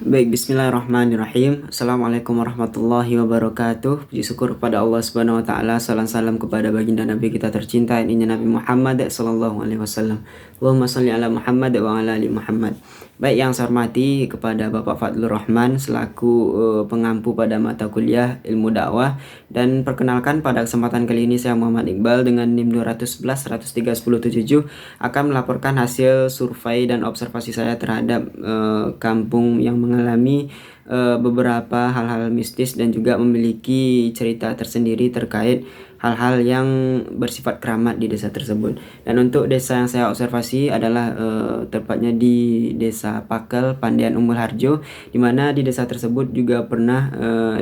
Baik, bismillahirrahmanirrahim. Assalamualaikum warahmatullahi wabarakatuh. Puji syukur kepada Allah Subhanahu wa taala. Salam kepada baginda Nabi kita tercinta, ini Nabi Muhammad sallallahu alaihi wasallam. Allahumma shalli ala Muhammad wa ala ali Muhammad. Baik, yang saya hormati kepada Bapak Fadlur Rahman selaku pengampu pada mata kuliah ilmu dakwah, dan perkenalkan pada kesempatan kali ini saya Muhammad Iqbal dengan NIM 211 103 1077 akan melaporkan hasil survei dan observasi saya terhadap kampung yang mengalami beberapa hal-hal mistis dan juga memiliki cerita tersendiri terkait hal-hal yang bersifat keramat di desa tersebut. Dan untuk desa yang saya observasi adalah tepatnya di Desa Pakel, Pandian Umbul Harjo, di mana di desa tersebut juga pernah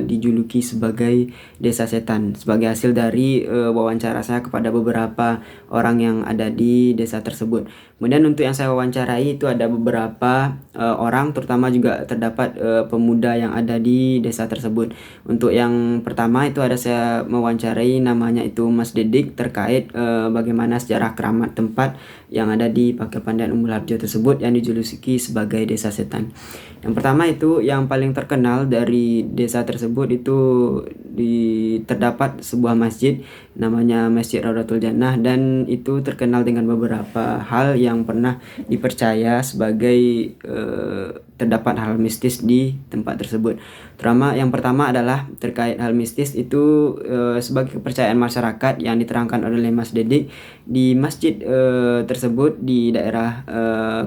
dijuluki sebagai desa setan sebagai hasil dari wawancara saya kepada beberapa orang yang ada di desa tersebut. Kemudian untuk yang saya wawancarai itu ada beberapa orang, terutama juga terdapat pemuda yang ada di desa tersebut. Untuk yang pertama itu ada saya mewawancarai namanya itu Mas Dedik terkait bagaimana sejarah keramat tempat yang ada di Pakel Pandian Umbul Harjo tersebut yang dijuluki sebagai desa setan. Yang pertama itu yang paling terkenal dari desa tersebut itu terdapat sebuah masjid namanya Masjid Raudatul Jannah, dan itu terkenal dengan beberapa hal yang pernah dipercaya sebagai terdapat hal mistis di tempat tersebut. Terutama yang pertama adalah terkait hal mistis itu sebagai kepercayaan masyarakat yang diterangkan oleh Mas Dedik. Di masjid tersebut di daerah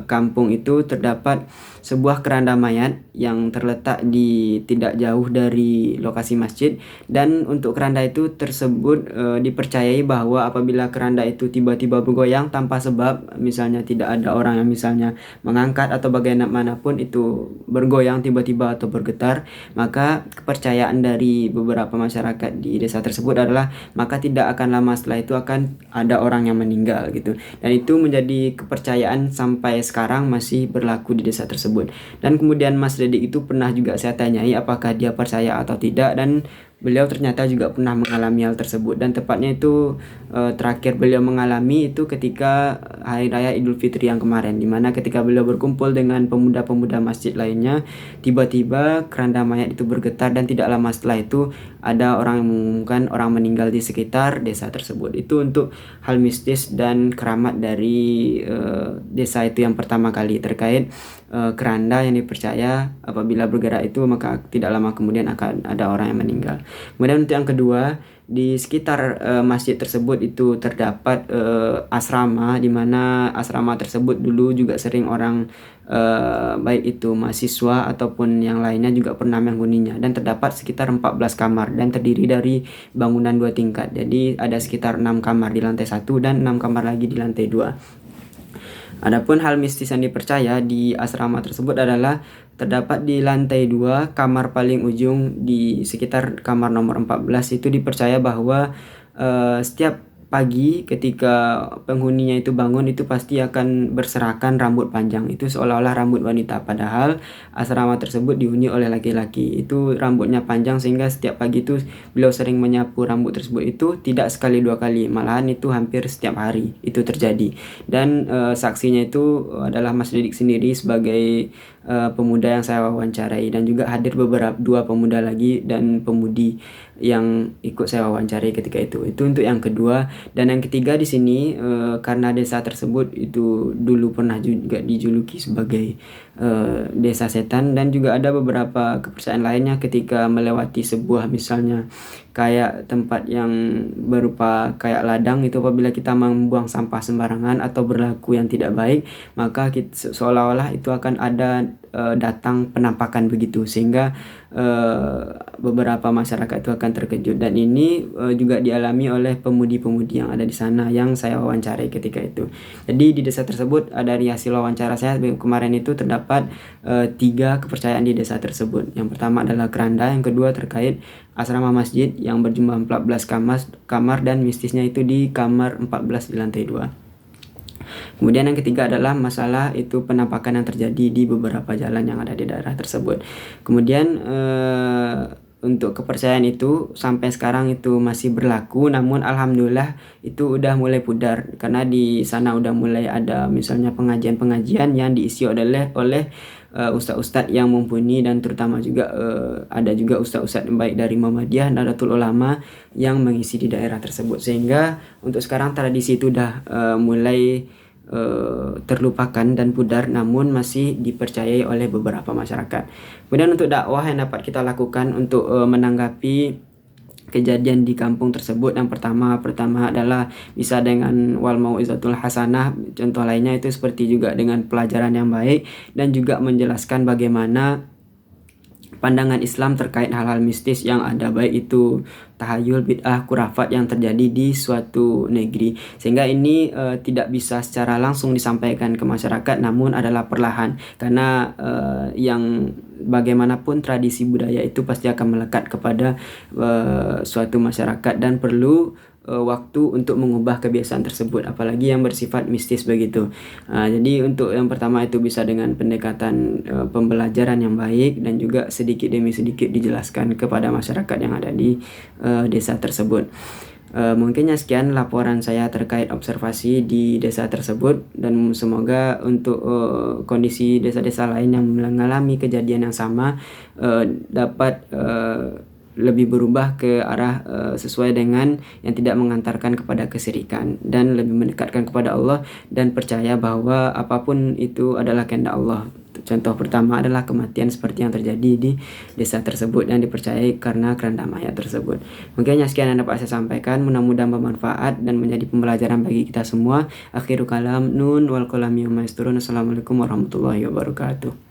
kampung itu terdapat sebuah keranda mayat yang terletak di tidak jauh dari lokasi masjid, dan untuk keranda itu tersebut dipercayai bahwa apabila keranda itu tiba-tiba bergoyang tanpa sebab, misalnya tidak ada orang yang misalnya mengangkat atau bagaimanapun itu bergoyang tiba-tiba atau bergetar, maka kepercayaan dari beberapa masyarakat di desa tersebut adalah maka tidak akan lama setelah itu akan ada orang yang meninggal gitu. Dan itu menjadi kepercayaan sampai sekarang masih berlaku di desa tersebut. Dan kemudian Mas Dedik itu pernah juga saya tanyai apakah dia percaya atau tidak, dan beliau ternyata juga pernah mengalami hal tersebut. Dan tepatnya itu terakhir beliau mengalami itu ketika Hari Raya Idul Fitri yang kemarin, dimana ketika beliau berkumpul dengan pemuda-pemuda masjid lainnya, tiba-tiba keranda mayat itu bergetar, dan tidak lama setelah itu ada orang yang mengumumkan orang meninggal di sekitar desa tersebut. Itu untuk hal mistis dan keramat dari desa itu yang pertama kali terkait keranda yang dipercaya apabila bergerak itu maka tidak lama kemudian akan ada orang yang meninggal. Kemudian untuk yang kedua, di sekitar masjid tersebut itu terdapat asrama, di mana asrama tersebut dulu juga sering orang baik itu mahasiswa ataupun yang lainnya juga pernah menghuninya, dan terdapat sekitar 14 kamar dan terdiri dari bangunan 2 tingkat. Jadi ada sekitar 6 kamar di lantai 1 dan 6 kamar lagi di lantai 2. Adapun hal mistis yang dipercaya di asrama tersebut adalah terdapat di lantai 2 kamar paling ujung di sekitar kamar nomor 14 itu dipercaya bahwa setiap pagi ketika penghuninya itu bangun itu pasti akan berserakan rambut panjang, itu seolah-olah rambut wanita, padahal asrama tersebut dihuni oleh laki-laki. Itu rambutnya panjang sehingga setiap pagi itu beliau sering menyapu rambut tersebut, itu tidak sekali 2 kali, malahan itu hampir setiap hari itu terjadi. Dan saksinya itu adalah Mas Didik sendiri sebagai pemuda yang saya wawancarai, dan juga hadir beberapa 2 pemuda lagi dan pemudi yang ikut saya wawancarai ketika itu. Itu untuk yang kedua. Dan yang ketiga di sini karena desa tersebut itu dulu pernah juga dijuluki sebagai desa setan, dan juga ada beberapa kepercayaan lainnya ketika melewati sebuah misalnya kayak tempat yang berupa kayak ladang itu, apabila kita membuang sampah sembarangan atau berlaku yang tidak baik, maka seolah-olah itu akan ada datang penampakan begitu, sehingga beberapa masyarakat itu akan terkejut. Dan ini juga dialami oleh pemudi-pemudi yang ada di sana yang saya wawancarai ketika itu. Jadi di desa tersebut dari hasil wawancara saya kemarin itu terdapat 3 kepercayaan di desa tersebut. Yang pertama adalah keranda, yang kedua terkait asrama masjid yang berjumlah 14 kamar dan mistisnya itu di kamar 14 di lantai 2. Kemudian yang ketiga adalah masalah itu penampakan yang terjadi di beberapa jalan yang ada di daerah tersebut. Kemudian untuk kepercayaan itu sampai sekarang itu masih berlaku, namun alhamdulillah itu udah mulai pudar karena di sana udah mulai ada misalnya pengajian-pengajian yang diisi oleh ustadz-ustadz yang mumpuni, dan terutama juga ada juga ustadz-ustadz yang baik dari Muhammadiyah, Nahdlatul Ulama yang mengisi di daerah tersebut. Sehingga untuk sekarang tradisi itu udah mulai terlupakan dan pudar, namun masih dipercayai oleh beberapa masyarakat. Kemudian untuk dakwah yang dapat kita lakukan untuk menanggapi kejadian di kampung tersebut, yang pertama adalah bisa dengan wal mau'izatul hasanah. Contoh lainnya itu seperti juga dengan pelajaran yang baik, dan juga menjelaskan bagaimana pandangan Islam terkait hal-hal mistis yang ada, baik itu tahayul, bid'ah, kurafat yang terjadi di suatu negeri. Sehingga ini tidak bisa secara langsung disampaikan ke masyarakat, namun adalah perlahan, karena yang bagaimanapun tradisi budaya itu pasti akan melekat kepada suatu masyarakat, dan perlu waktu untuk mengubah kebiasaan tersebut, apalagi yang bersifat mistis begitu. Jadi untuk yang pertama itu bisa dengan pendekatan pembelajaran yang baik, dan juga sedikit demi sedikit dijelaskan kepada masyarakat yang ada di desa tersebut. Mungkinnya sekian laporan saya terkait observasi di desa tersebut, dan semoga untuk kondisi desa-desa lain yang mengalami kejadian yang sama dapat lebih berubah ke arah sesuai dengan yang tidak mengantarkan kepada kesyirikan, dan lebih mendekatkan kepada Allah, dan percaya bahwa apapun itu adalah kehendak Allah. Contoh pertama adalah kematian seperti yang terjadi di desa tersebut yang dipercayai karena keranda mayat tersebut. Mungkin sekian yang dapat saya sampaikan, mudah-mudahan bermanfaat dan menjadi pembelajaran bagi kita semua. Akhiru kalam, nun wal qalam yawma yasturun. Assalamualaikum warahmatullahi wabarakatuh.